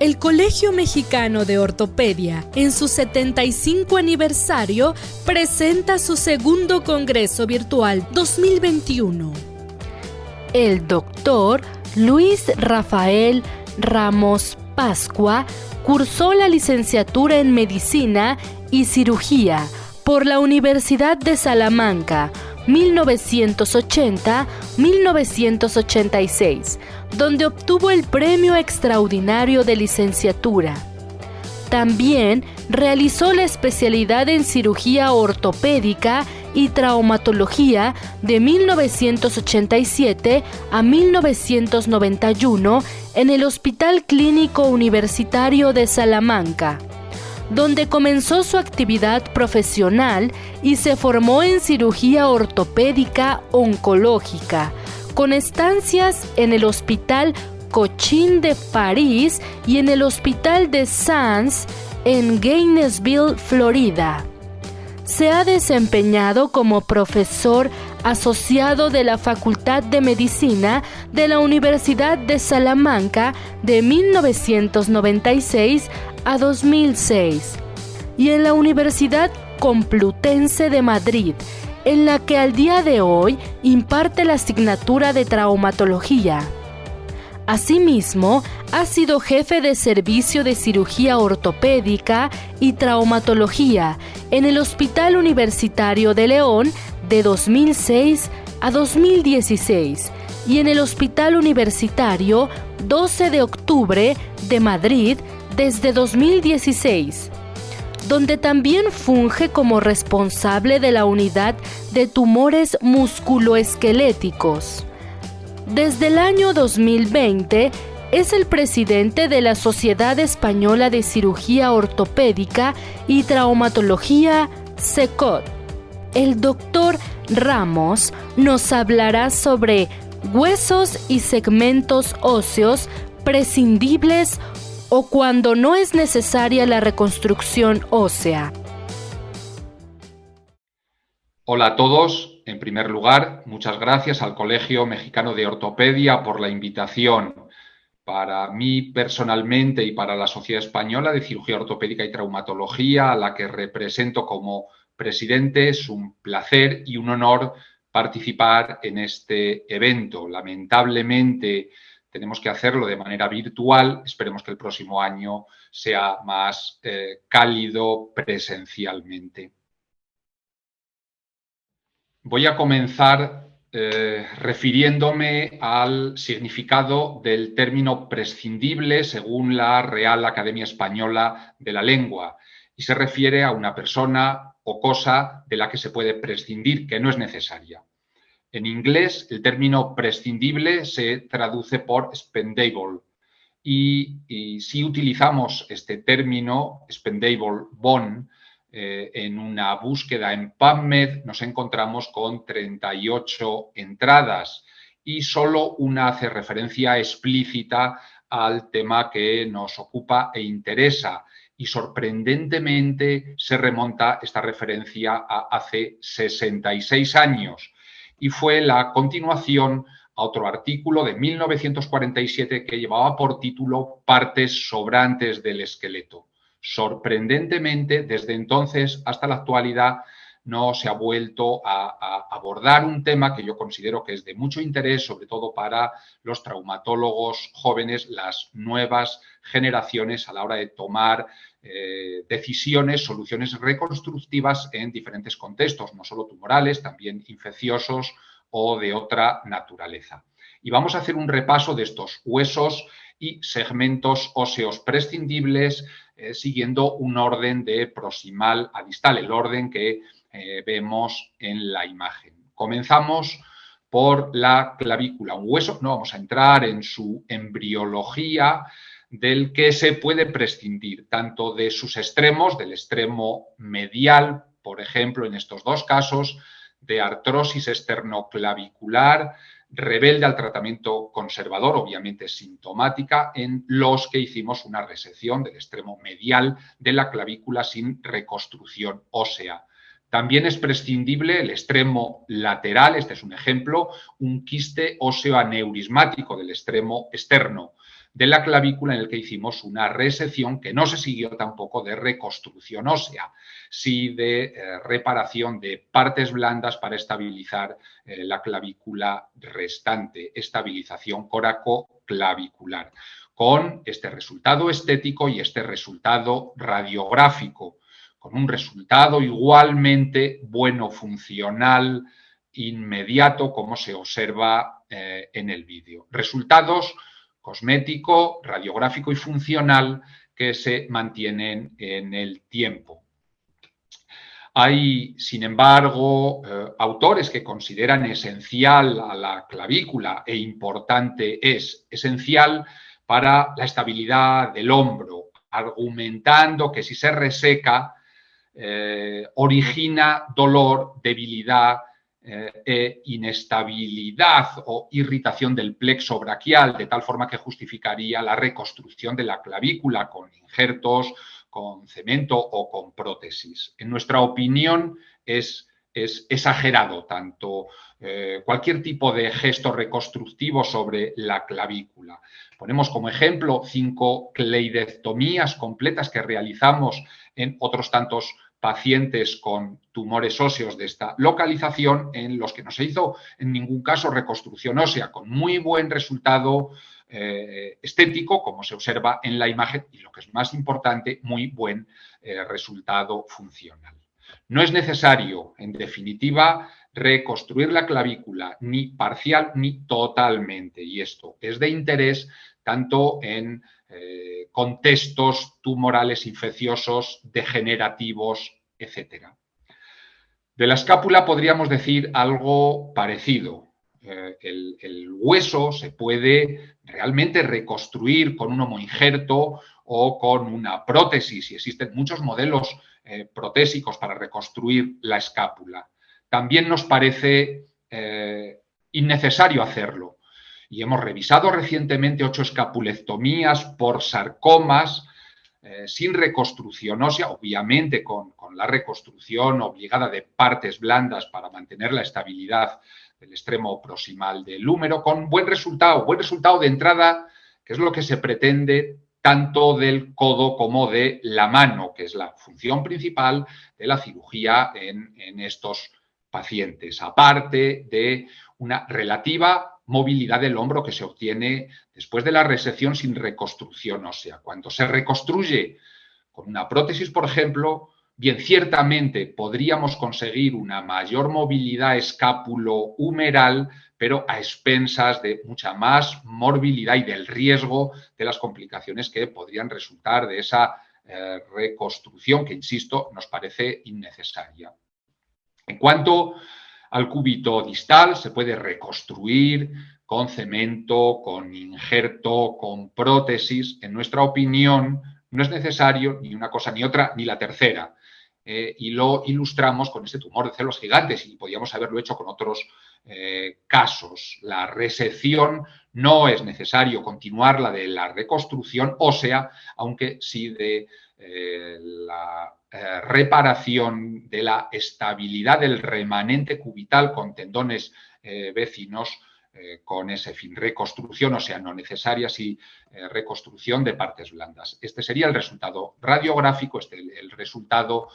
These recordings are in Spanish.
El Colegio Mexicano de Ortopedia, en su 75 aniversario, presenta su segundo Congreso Virtual 2021. El doctor Luis Rafael Ramos Pascua cursó la licenciatura en Medicina y Cirugía por la Universidad de Salamanca, 1980-1986, donde obtuvo el Premio Extraordinario de Licenciatura. También realizó la especialidad en Cirugía Ortopédica y Traumatología de 1987 a 1991 en el Hospital Clínico Universitario de Salamanca, donde comenzó su actividad profesional y se formó en cirugía ortopédica oncológica, con estancias en el Hospital Cochin de París y en el Hospital de Sands en Gainesville, Florida. Se ha desempeñado como profesor asociado de la Facultad de Medicina de la Universidad de Salamanca de 1996 a 2006 y en la Universidad Complutense de Madrid, en la que al día de hoy imparte la asignatura de traumatología. Asimismo, ha sido jefe de servicio de cirugía ortopédica y traumatología en el Hospital Universitario de León de 2006 a 2016 y en el Hospital Universitario 12 de Octubre de Madrid desde 2016, donde también funge como responsable de la unidad de tumores musculoesqueléticos. Desde el año 2020 es el presidente de la Sociedad Española de Cirugía Ortopédica y Traumatología, SECOT. El doctor Ramos nos hablará sobre huesos y segmentos óseos prescindibles o cuando no es necesaria la reconstrucción ósea. Hola a todos. En primer lugar, muchas gracias al Colegio Mexicano de Ortopedia por la invitación. Para mí personalmente y para la Sociedad Española de Cirugía Ortopédica y Traumatología, a la que represento como presidente, es un placer y un honor participar en este evento. Lamentablemente tenemos que hacerlo de manera virtual. Esperemos que el próximo año sea más cálido presencialmente. Voy a comenzar refiriéndome al significado del término prescindible según la Real Academia Española de la Lengua, y se refiere a una persona o cosa de la que se puede prescindir, que no es necesaria. En inglés, el término prescindible se traduce por spendable, y si utilizamos este término, spendable bone, en una búsqueda en PubMed nos encontramos con 38 entradas y solo una hace referencia explícita al tema que nos ocupa e interesa, y sorprendentemente se remonta esta referencia a hace 66 años y fue la continuación a otro artículo de 1947 que llevaba por título Partes sobrantes del esqueleto. Sorprendentemente, desde entonces hasta la actualidad no se ha vuelto a abordar un tema que yo considero que es de mucho interés, sobre todo para los traumatólogos jóvenes, las nuevas generaciones, a la hora de tomar decisiones, soluciones reconstructivas en diferentes contextos, no solo tumorales, también infecciosos o de otra naturaleza. Y vamos a hacer un repaso de estos huesos y segmentos óseos prescindibles siguiendo un orden de proximal a distal, el orden que vemos en la imagen. Comenzamos por la clavícula, un hueso, no vamos a entrar en su embriología, del que se puede prescindir, tanto de sus extremos, del extremo medial, por ejemplo, en estos dos casos, de artrosis esternoclavicular, rebelde al tratamiento conservador, obviamente sintomática, en los que hicimos una resección del extremo medial de la clavícula sin reconstrucción ósea. También es prescindible el extremo lateral, este es un ejemplo, un quiste óseo aneurismático del extremo externo, de la clavícula, en el que hicimos una resección que no se siguió tampoco de reconstrucción ósea, sí de reparación de partes blandas para estabilizar la clavícula restante, estabilización coracoclavicular, con este resultado estético y este resultado radiográfico, con un resultado igualmente bueno, funcional, inmediato, como se observa en el vídeo. Resultados cosmético, radiográfico y funcional que se mantienen en el tiempo. Hay, sin embargo, autores que consideran esencial a la clavícula e importante es esencial para la estabilidad del hombro, argumentando que si se reseca origina dolor, debilidad e inestabilidad o irritación del plexo braquial, de tal forma que justificaría la reconstrucción de la clavícula con injertos, con cemento o con prótesis. En nuestra opinión es exagerado tanto cualquier tipo de gesto reconstructivo sobre la clavícula. Ponemos como ejemplo 5 cleidectomías completas que realizamos en otros tantos pacientes con tumores óseos de esta localización, en los que no se hizo en ningún caso reconstrucción ósea, con muy buen resultado estético, como se observa en la imagen, y lo que es más importante, muy buen resultado funcional. No es necesario, en definitiva, reconstruir la clavícula ni parcial ni totalmente, y esto es de interés tanto en contextos tumorales infecciosos, degenerativos, etc. De la escápula podríamos decir algo parecido. El hueso se puede realmente reconstruir con un homoinjerto o con una prótesis, y existen muchos modelos protésicos para reconstruir la escápula. También nos parece innecesario hacerlo. Y hemos revisado recientemente 8 escapulectomías por sarcomas sin reconstrucción ósea, obviamente con la reconstrucción obligada de partes blandas para mantener la estabilidad del extremo proximal del húmero, con buen resultado de entrada, que es lo que se pretende tanto del codo como de la mano, que es la función principal de la cirugía en estos pacientes, aparte de una relativa movilidad del hombro que se obtiene después de la resección sin reconstrucción ósea. Cuando se reconstruye con una prótesis, por ejemplo, bien, ciertamente podríamos conseguir una mayor movilidad escápulo-humeral, pero a expensas de mucha más morbilidad y del riesgo de las complicaciones que podrían resultar de esa reconstrucción que, insisto, nos parece innecesaria. En cuanto al cúbito distal, se puede reconstruir con cemento, con injerto, con prótesis. En nuestra opinión, no es necesario ni una cosa ni otra, ni la tercera. Y lo ilustramos con este tumor de células gigantes, y podíamos haberlo hecho con otros casos. La resección no es necesario continuar la de la reconstrucción ósea, aunque sí de la reparación de la estabilidad del remanente cubital con tendones vecinos con ese fin. Reconstrucción ósea no necesaria, sí reconstrucción de partes blandas. Este sería el resultado radiográfico, el resultado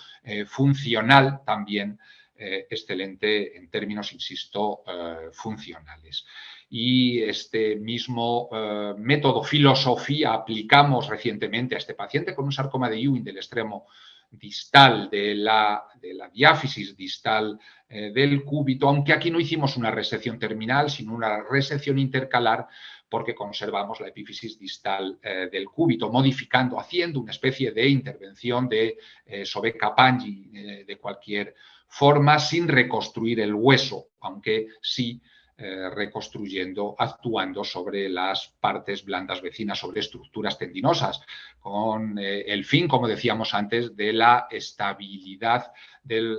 funcional también excelente en términos, insisto, funcionales. Y este mismo método, filosofía, aplicamos recientemente a este paciente con un sarcoma de Ewing del extremo distal de la diáfisis distal del cúbito, aunque aquí no hicimos una resección terminal, sino una resección intercalar, porque conservamos la epífisis distal del cúbito, modificando, haciendo una especie de intervención de Sobek-Kapanji de cualquier forma, sin reconstruir el hueso, aunque sí reconstruyendo, actuando sobre las partes blandas vecinas, sobre estructuras tendinosas, con el fin, como decíamos antes, de la estabilidad del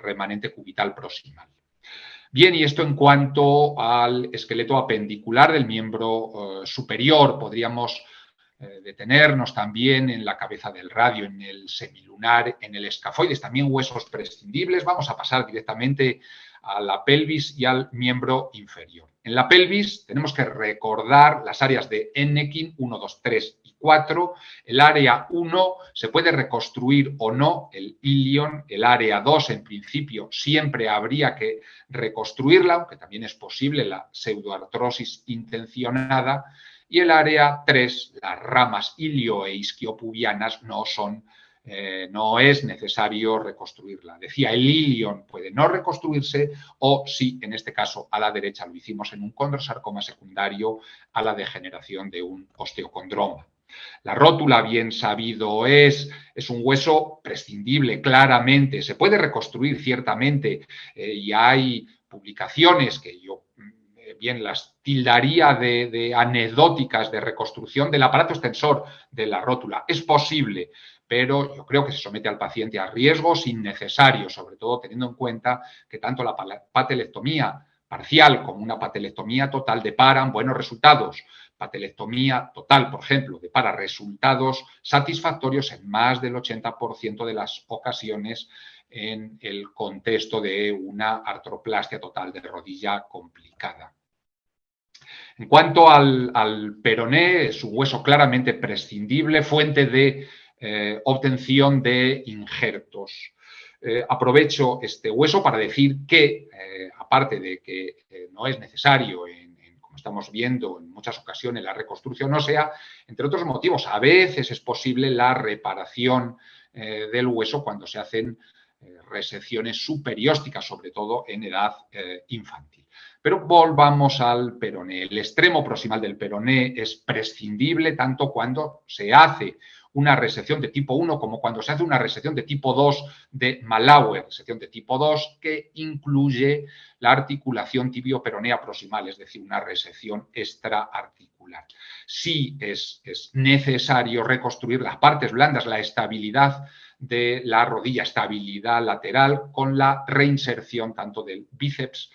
remanente cubital proximal. Bien, y esto en cuanto al esqueleto apendicular del miembro superior. Podríamos detenernos también en la cabeza del radio, en el semilunar, en el escafoides, también huesos prescindibles. Vamos a pasar directamente a la pelvis y al miembro inferior. En la pelvis tenemos que recordar las áreas de Enneking 1, 2, 3 y 4. El área 1 se puede reconstruir o no, el ilion. El área 2, en principio, siempre habría que reconstruirla, aunque también es posible la pseudoartrosis intencionada. Y el área 3, las ramas ilio e isquiopubianas, no es necesario reconstruirla. Decía, el ilion puede no reconstruirse o sí, en este caso, a la derecha lo hicimos en un condrosarcoma secundario a la degeneración de un osteocondroma. La rótula, bien sabido es un hueso prescindible, claramente. Se puede reconstruir, ciertamente, y hay publicaciones que yo bien las tildaría de anecdóticas de reconstrucción del aparato extensor de la rótula. Es posible, pero yo creo que se somete al paciente a riesgos innecesarios, sobre todo teniendo en cuenta que tanto la patelectomía parcial como una patelectomía total deparan buenos resultados. Patelectomía total, por ejemplo, depara resultados satisfactorios en más del 80% de las ocasiones en el contexto de una artroplastia total de rodilla complicada. En cuanto al peroné, es un hueso claramente prescindible, fuente de obtención de injertos. Aprovecho este hueso para decir que, aparte de que no es necesario, como estamos viendo en muchas ocasiones, la reconstrucción ósea, entre otros motivos, a veces es posible la reparación del hueso cuando se hacen resecciones superiósticas, sobre todo en edad infantil. Pero volvamos al peroné. El extremo proximal del peroné es prescindible tanto cuando se hace una resección de tipo 1 como cuando se hace una resección de tipo 2 de Malauer, resección de tipo 2 que incluye la articulación tibio-peronea proximal, es decir, una resección extraarticular. Sí es necesario reconstruir las partes blandas, la estabilidad de la rodilla, estabilidad lateral, con la reinserción tanto del bíceps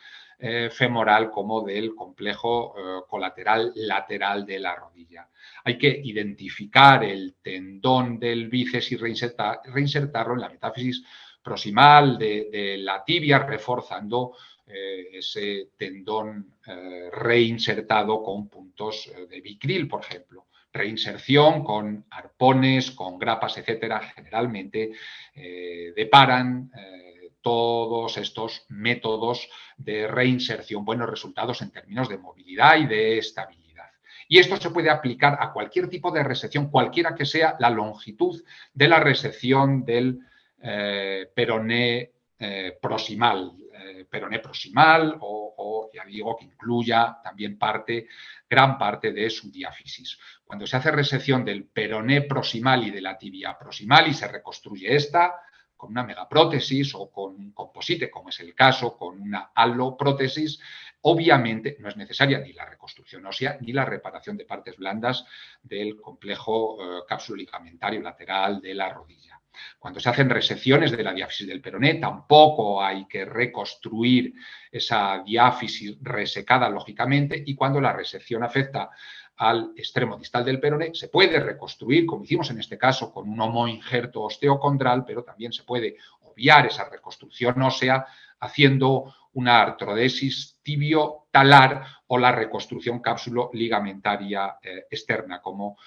femoral como del complejo colateral lateral de la rodilla. Hay que identificar el tendón del bíceps y reinsertarlo en la metáfisis proximal de la tibia, reforzando ese tendón reinsertado con puntos de Vicryl, por ejemplo. Reinserción con arpones, con grapas, etcétera, generalmente deparan todos estos métodos de reinserción buenos resultados en términos de movilidad y de estabilidad. Y esto se puede aplicar a cualquier tipo de resección, cualquiera que sea la longitud de la resección del peroné proximal. Peroné proximal o, ya digo, que incluya también gran parte de su diáfisis. Cuando se hace resección del peroné proximal y de la tibia proximal y se reconstruye esta, con una megaprótesis o con un composite, como es el caso, con una aloprótesis, obviamente no es necesaria ni la reconstrucción ósea ni la reparación de partes blandas del complejo cápsulo-ligamentario lateral de la rodilla. Cuando se hacen resecciones de la diáfisis del peroné, tampoco hay que reconstruir esa diáfisis resecada, lógicamente, y cuando la resección afecta al extremo distal del peroné, se puede reconstruir, como hicimos en este caso, con un homoinjerto osteocondral, pero también se puede obviar esa reconstrucción ósea haciendo una artrodesis tibio-talar o la reconstrucción cápsulo-ligamentaria externa, como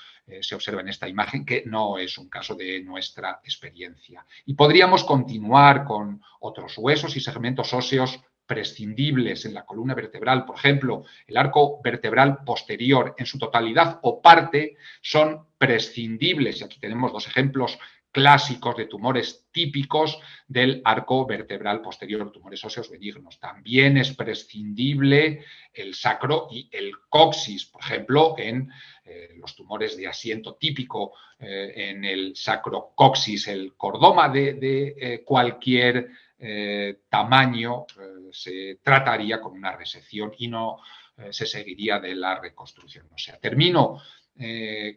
se observa en esta imagen, que no es un caso de nuestra experiencia. Y podríamos continuar con otros huesos y segmentos óseos prescindibles en la columna vertebral, por ejemplo, el arco vertebral posterior en su totalidad o parte son prescindibles. Y aquí tenemos dos ejemplos clásicos de tumores típicos del arco vertebral posterior, tumores óseos benignos. También es prescindible el sacro y el coxis, por ejemplo, en los tumores de asiento típico, en el sacrocoxis, el cordoma de cualquier tamaño se trataría con una resección y no se seguiría de la reconstrucción. O sea, termino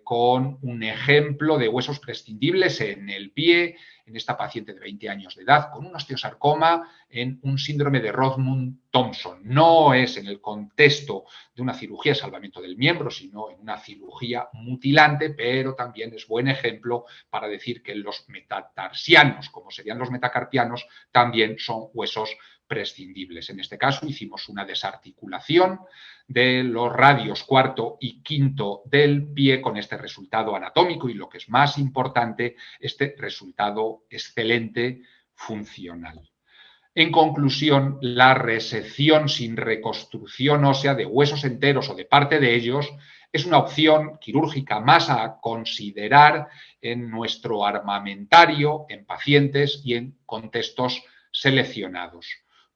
con un ejemplo de huesos prescindibles en el pie, en esta paciente de 20 años de edad, con un osteosarcoma en un síndrome de Rothmund-Thompson. No es en el contexto de una cirugía de salvamiento del miembro, sino en una cirugía mutilante, pero también es buen ejemplo para decir que los metatarsianos, como serían los metacarpianos, también son huesos prescindibles. En este caso hicimos una desarticulación de los radios cuarto y quinto del pie con este resultado anatómico y, lo que es más importante, este resultado excelente funcional. En conclusión, la resección sin reconstrucción ósea de huesos enteros o de parte de ellos es una opción quirúrgica más a considerar en nuestro armamentario, en pacientes y en contextos seleccionados,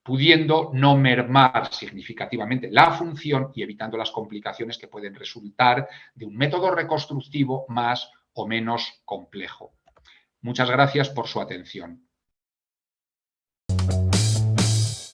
pudiendo no mermar significativamente la función y evitando las complicaciones que pueden resultar de un método reconstructivo más o menos complejo. Muchas gracias por su atención.